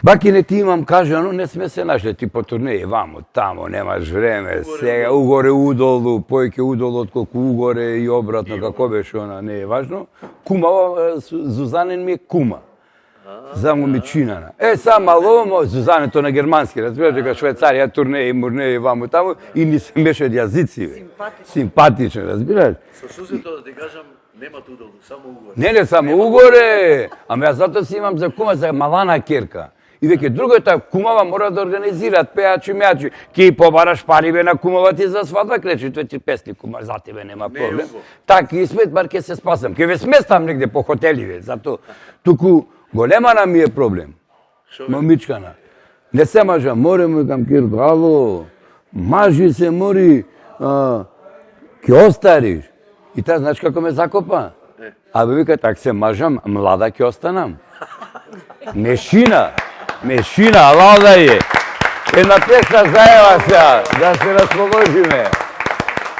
Баки не ти имам кажано, не сме се нашли, ти по турнеи, вамо, тамо, немаш време, сега угоре, удолу, поеќе удолу отколку угоре и обратно, како беше она, не е важно. Кумава, Зузанен ми е кума. Замо ми чинана. Сам мало, Зузането на германски, разбираш, дека Швајцарија, турнеи, мурнеи, вамо, тамо, и ни се мешат јазици, симпатичен, разбираш? Со сузето да ти кажам, нема удолу, само угоре. Не, само угоре. Ама јас затоа си имам за кума, за малана керка. И веќе другата кумава мора да организираат пеачи, меачи. Ки побараш пари бе на кумава ти за свадба, кречи, тој ти песни кумар, за тебе нема проблем. Така и смет, бар ке се спасам. Ке ве сместам негде по хотели, ве, зато туку големана ми е проблем. Момичкана. Не се мажа, море му кам керко, ало, мажи се мори, ке остариш. И таа знаеш како ме закопа? Абе вика, так се мажам, млада ќе останам. Мешина, лада е. Една песна заева сега, да се расположиме.